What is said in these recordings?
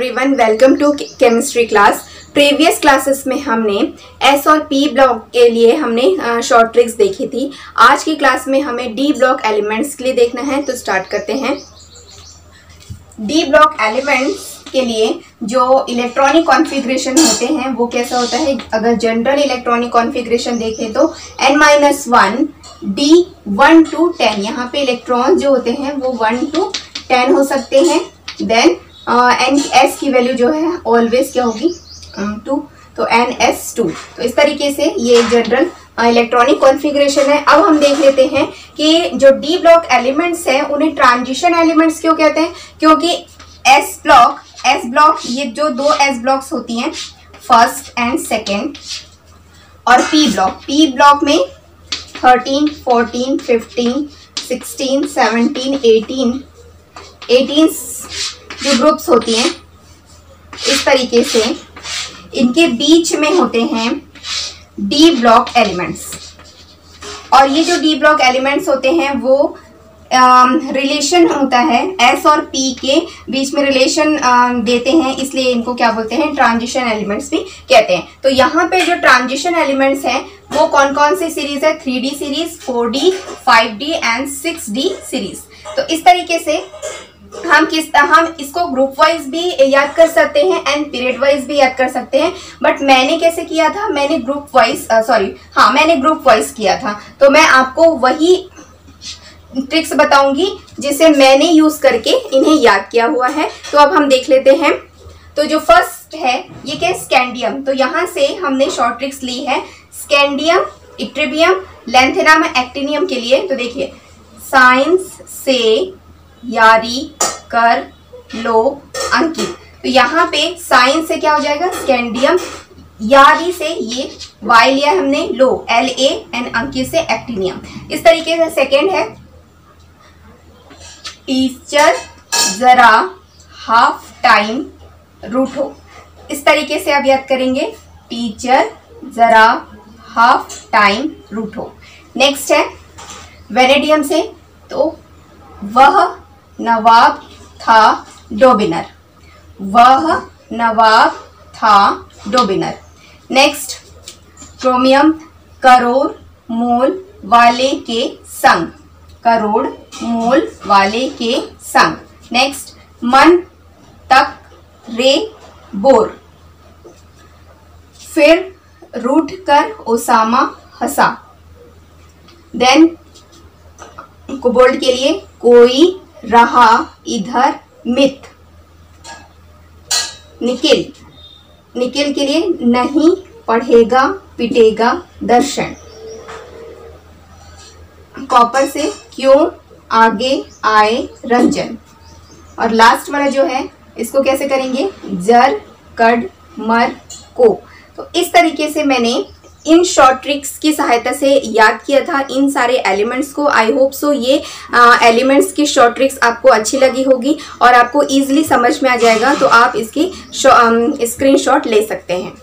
Everyone, welcome to chemistry class. Previous classes में हमने S और पी ब्लॉक के लिए हमने शॉर्ट ट्रिक्स देखी थी। आज की क्लास में हमें डी ब्लॉक एलिमेंट्स के लिए देखना है, तो स्टार्ट करते हैं। डी ब्लॉक एलिमेंट्स के लिए जो इलेक्ट्रॉनिक कॉन्फ़िगरेशन होते हैं वो कैसा होता है। अगर जनरल इलेक्ट्रॉनिक कॉन्फ़िगरेशन देखें तो n-1 d 1 to 10, यहाँ पे इलेक्ट्रॉन जो होते हैं वो 1 to 10 हो सकते हैं। देन ns की वैल्यू जो है ऑलवेज क्या होगी 2, तो ns2। तो इस तरीके से ये जनरल इलेक्ट्रॉनिक कॉन्फ़िगरेशन है। अब हम देख लेते हैं कि जो डी ब्लॉक एलिमेंट्स हैं उन्हें ट्रांजिशन एलिमेंट्स क्यों कहते हैं, क्योंकि एस ब्लॉक ये जो दो एस ब्लॉक्स होती हैं, फर्स्ट एंड सेकेंड, और पी ब्लॉक में 13, 14, 15, 16, 17, 18 जो ग्रुप्स होती हैं, इस तरीके से इनके बीच में होते हैं डी ब्लॉक एलिमेंट्स। और ये जो डी ब्लॉक एलिमेंट्स होते हैं वो रिलेशन होता है एस और पी के बीच में रिलेशन देते हैं, इसलिए इनको क्या बोलते हैं, ट्रांजिशन एलिमेंट्स भी कहते हैं। तो यहाँ पे जो ट्रांजिशन एलिमेंट्स हैं वो कौन कौन सी सीरीज है, 3D series, 4D, 5D and 6D series. तो इस तरीके से हम इसको ग्रुप वाइज भी याद कर सकते हैं एंड पीरियड वाइज भी याद कर सकते हैं। बट मैंने कैसे किया था, मैंने ग्रुप वाइज किया था। तो मैं आपको वही ट्रिक्स बताऊंगी जिसे मैंने यूज करके इन्हें याद किया हुआ है। तो अब हम देख लेते हैं। तो जो फर्स्ट है ये क्या, स्कैंडियम। तो यहाँ से हमने शॉर्ट ट्रिक्स ली है स्कैंडियम, इट्रिबियम, लैंथेनम, एक्टिनियम के लिए। तो देखिए, साइंस से यारी कर लो अंकित। तो यहाँ पे साइंस से क्या हो जाएगा, स्कैंडियम, यारी से ये वाई लिया हमने, लो LA, एंड अंकित से एक्टिनियम। इस तरीके से सेकेंड है टीचर जरा हाफ टाइम रूठो। इस तरीके से आप याद करेंगे, टीचर जरा हाफ टाइम रूठो। नेक्स्ट है वेनेडियम से, तो वह नवाब था डोबिनर, वह नवाब था डोबिनर। नेक्स्ट क्रोमियम, करोड़ मोल वाले के संग, करोड़ मोल वाले के संग। नेक्स्ट मन तक रे बोर, फिर रूठ कर ओसामा हंसा। देन कोबाल्ट के लिए कोई रहा इधर मिथ। निकिल के लिए नहीं पढ़ेगा पिटेगा दर्शन। कॉपर से क्यों आगे आए रंजन। और लास्ट वाला जो है इसको कैसे करेंगे, जर कड मर को। तो इस तरीके से मैंने इन शॉर्ट ट्रिक्स की सहायता से याद किया था इन सारे एलिमेंट्स को। आई होप सो ये एलिमेंट्स की शॉर्ट ट्रिक्स आपको अच्छी लगी होगी और आपको इजीली समझ में आ जाएगा। तो आप इसकी स्क्रीनशॉट ले सकते हैं।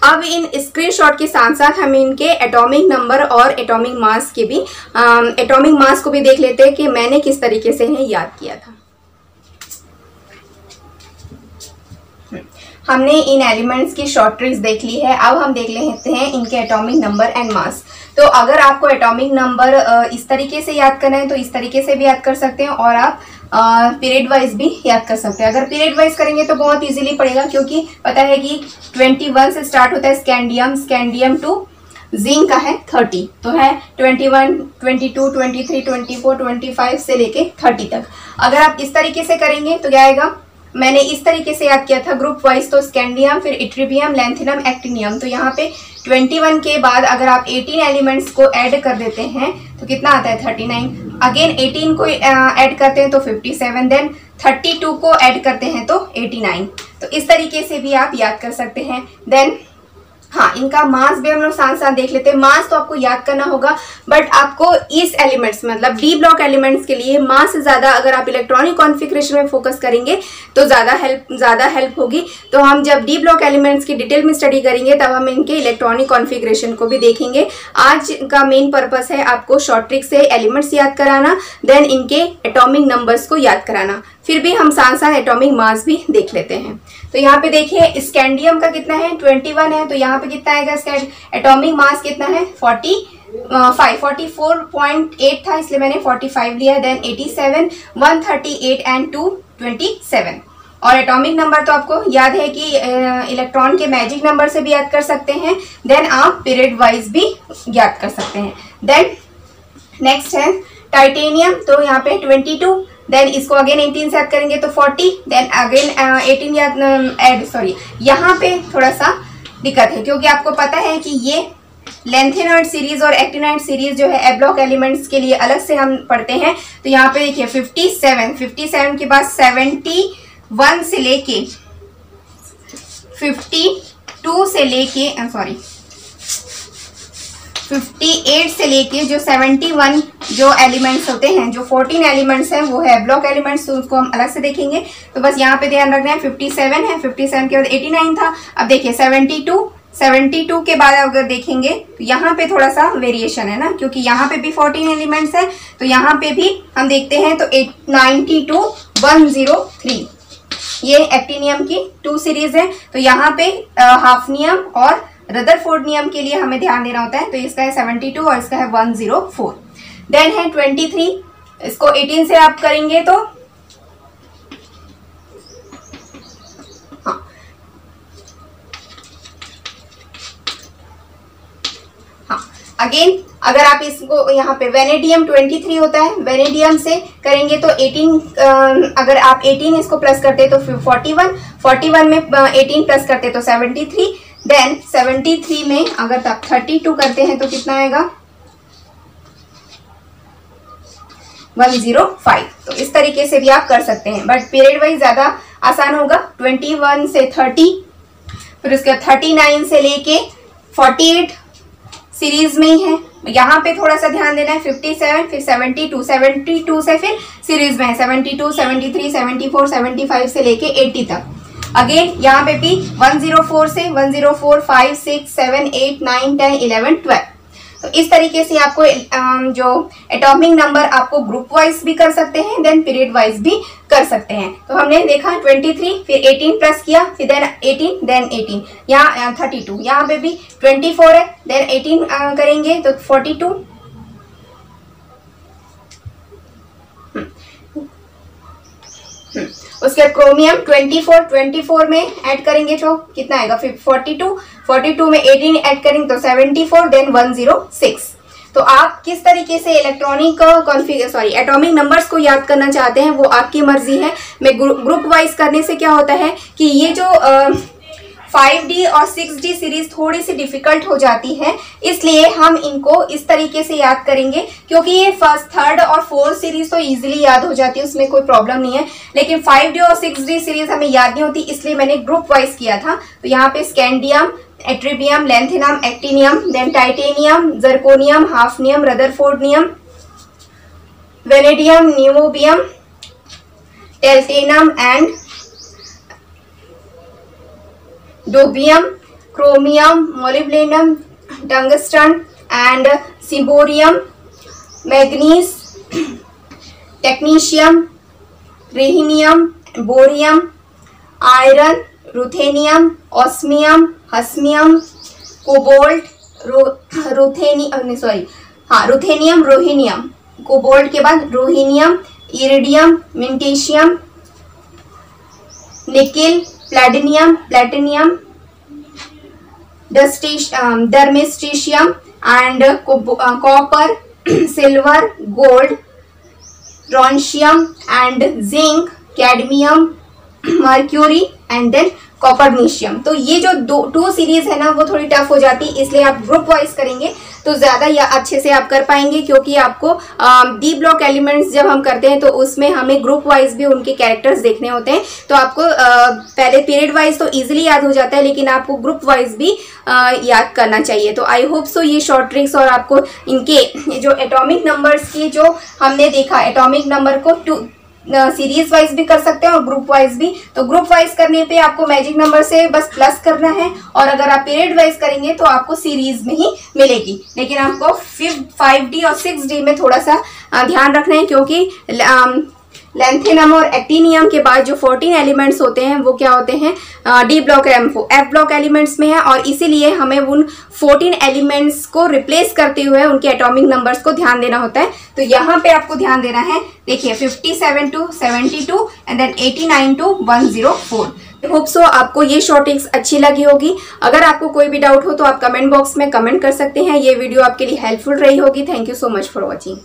अब इन स्क्रीनशॉट के साथ साथ हम इनके एटॉमिक नंबर और एटॉमिक मास के भी एटॉमिक मास को भी देख लेते हैं कि मैंने किस तरीके से इन्हें याद किया था। हमने इन एलिमेंट्स की शॉर्ट ट्रिक्स देख ली है। अब हम देख लेते हैं इनके एटॉमिक नंबर एंड मास। तो अगर आपको एटॉमिक नंबर इस तरीके से याद करना है तो इस तरीके से भी याद कर सकते हैं, और आप पीरियड वाइज भी याद कर सकते हैं। अगर पीरियड वाइज करेंगे तो बहुत इजीली पड़ेगा, क्योंकि पता है कि 21 से स्टार्ट होता है स्कैंडियम टू जिंक का है 30, तो है 21, 22, 23, 24, 25 से लेके 30 तक। अगर आप इस तरीके से करेंगे तो क्या आएगा, मैंने इस तरीके से याद किया था ग्रुप वाइज, तो स्कैंडियम, फिर इट्रिबियम, लैंथेनम, एक्टिनियम। तो यहाँ पे 21 के बाद अगर आप 18 एलिमेंट्स को ऐड कर देते हैं तो कितना आता है, 39। अगेन 18 को ऐड करते हैं तो 57, देन 32 को ऐड करते हैं तो 89। तो इस तरीके से भी आप याद कर सकते हैं। देन हाँ, इनका मास भी हम लोग साथ साथ देख लेते हैं। मास तो आपको याद करना होगा, बट आपको इस एलिमेंट्स मतलब डी ब्लॉक एलिमेंट्स के लिए मास से ज्यादा अगर आप इलेक्ट्रॉनिक कॉन्फ़िगरेशन में फोकस करेंगे तो ज्यादा हेल्प होगी। तो हम जब डी ब्लॉक एलिमेंट्स की डिटेल में स्टडी करेंगे तब हम इनके इलेक्ट्रॉनिक कॉन्फ़िगरेशन को भी देखेंगे। आज का मेन पर्पस है आपको शॉर्ट ट्रिक से एलिमेंट्स याद कराना, देन इनके एटॉमिक नंबर्स को याद कराना, फिर भी हम साथ साथ एटॉमिक मास भी देख लेते हैं। तो यहाँ पे देखिए स्कैंडियम का कितना है 21 है, तो यहाँ पे कितना आएगा एटॉमिक मास कितना है 44.8 था, इसलिए मैंने 45 लिया। Then 87, 138 and 227। और एटॉमिक नंबर तो आपको याद है कि इलेक्ट्रॉन के मैजिक नंबर से भी याद कर सकते हैं, देन आप पीरियड वाइज भी याद कर सकते हैं। देन नेक्स्ट है टाइटेनियम, तो यहाँ पे 22, देन इसको अगेन 18 से याद करेंगे तो 40, देन अगेन 18 याद यहाँ पे थोड़ा सा दिक्कत है क्योंकि आपको पता है कि ये लेंथेनॉइड सीरीज और एक्टिनॉइड सीरीज जो है ए ब्लॉक एलिमेंट्स के लिए अलग से हम पढ़ते हैं। तो यहाँ पे देखिए 57 के बाद 71 से लेके 52 से लेके 58 से लेके जो 71 जो एलिमेंट्स होते हैं, जो 14 एलिमेंट्स हैं वो है ब्लॉक एलिमेंट्स, तो उसको हम अलग से देखेंगे। तो बस यहाँ पे ध्यान रखना है 57 है, 57 के बाद 89 था। अब देखिए 72 के बाद अगर देखेंगे तो यहाँ पे थोड़ा सा वेरिएशन है ना, क्योंकि यहाँ पे भी 14 एलिमेंट्स है, तो यहाँ पे भी हम देखते हैं तो 92 103 ये एक्टिनियम की 2 सीरीज है। तो यहाँ पे हाफनियम और रदरफोर्ड नियम के लिए हमें ध्यान देना होता है, तो इसका है 72 और इसका है 104। देन है 23, इसको 18 से आप करेंगे तो अगेन अगर आप इसको यहाँ पे वेनेडियम 23 होता है, वेनेडियम से करेंगे तो 18, अगर आप 18 इसको प्लस करते तो 41 में 18 प्लस करते तो 73, देन 73 में अगर आप 32 करते हैं तो कितना आएगा 105। तो इस तरीके से भी आप कर सकते हैं, बट पीरियड वाइज ज्यादा आसान होगा। 21 से 30, फिर उसके 39 से लेके 48 सीरीज में ही है। यहाँ पे थोड़ा सा ध्यान देना है 57, फिर 72 से फिर सीरीज में है 72, 73, 74, 75 से लेके 80 तक। अगेन यहाँ पे भी 104 से 104, 5, 6, 7, 8, 9, 10, 11, 12। तो इस तरीके से आपको जो एटॉमिक नंबर आपको ग्रुप वाइज भी कर सकते हैं, देन पीरियड वाइज भी कर सकते हैं। तो हमने देखा 23, फिर 18 प्लस किया, फिर देन 18, यहाँ 32, यहाँ पे भी 24 है, देन 18 करेंगे तो 42, उसके क्रोमियम 24 में ऐड करेंगे तो कितना आएगा फिर 42 में 18 ऐड करेंगे तो 74, देन 106। तो आप किस तरीके से इलेक्ट्रॉनिक एटॉमिक नंबर्स को याद करना चाहते हैं वो आपकी मर्जी है। मैं ग्रुप वाइज करने से क्या होता है कि ये जो 5D और 6D सीरीज थोड़ी सी डिफिकल्ट हो जाती है, इसलिए हम इनको इस तरीके से याद करेंगे, क्योंकि ये फर्स्ट, थर्ड और फोर्थ सीरीज तो इजीली याद हो जाती है, उसमें कोई प्रॉब्लम नहीं है, लेकिन 5D और 6D सीरीज हमें याद नहीं होती, इसलिए मैंने ग्रुप वाइज किया था। तो यहाँ पे scandium, yttrium, lanthanum, actinium, then titanium, zirconium, hafnium, rutherfordium, vanadium, niobium, tantalum and dubnium, chromium, molybdenum, tungsten and seaborgium, manganese, technetium, rhenium, bohrium, iron, ruthenium, osmium, hassium, cobalt, ruthenium, rhodium, cobalt के बाद rhodium, iridium, meitnerium, nickel, platinum, darmstadtium and copper, silver, gold, roentgenium and zinc, cadmium, mercury and then copernicium. तो ये जो 2 series है ना वो थोड़ी tough हो जाती है, इसलिए आप ग्रुप वाइज करेंगे तो ज़्यादा या अच्छे से आप कर पाएंगे, क्योंकि आपको डी ब्लॉक एलिमेंट्स जब हम करते हैं तो उसमें हमें ग्रुप वाइज भी उनके कैरेक्टर्स देखने होते हैं। तो आपको पहले पीरियड वाइज तो ईजिली याद हो जाता है, लेकिन आपको ग्रुप वाइज भी याद करना चाहिए। तो आई होप सो ये शॉर्ट ट्रिक्स और आपको इनके जो एटॉमिक नंबर्स की जो हमने देखा, एटॉमिक नंबर को सीरीज वाइज भी कर सकते हैं और ग्रुप वाइज भी। तो ग्रुप वाइज करने पे आपको मैजिक नंबर से बस प्लस करना है, और अगर आप पीरियड वाइज करेंगे तो आपको सीरीज में ही मिलेगी। लेकिन आपको 5D और 6D में थोड़ा सा ध्यान रखना है, क्योंकि लेंथेनम और एक्टिनियम के बाद जो 14 एलिमेंट्स होते हैं वो क्या होते हैं, D block F block elements में है, और इसीलिए हमें उन 14 एलिमेंट्स को रिप्लेस करते हुए उनके एटॉमिक नंबर्स को ध्यान देना होता है। तो यहाँ पे आपको ध्यान देना है, देखिए 57 to 72 and then 89 to 104। Hope so आपको ये शॉर्ट ट्रिक्स अच्छी लगी होगी। अगर आपको कोई भी डाउट हो तो आप कमेंट बॉक्स में कमेंट कर सकते हैं। ये वीडियो आपके लिए हेल्पफुल रही होगी। Thank you so much for watching.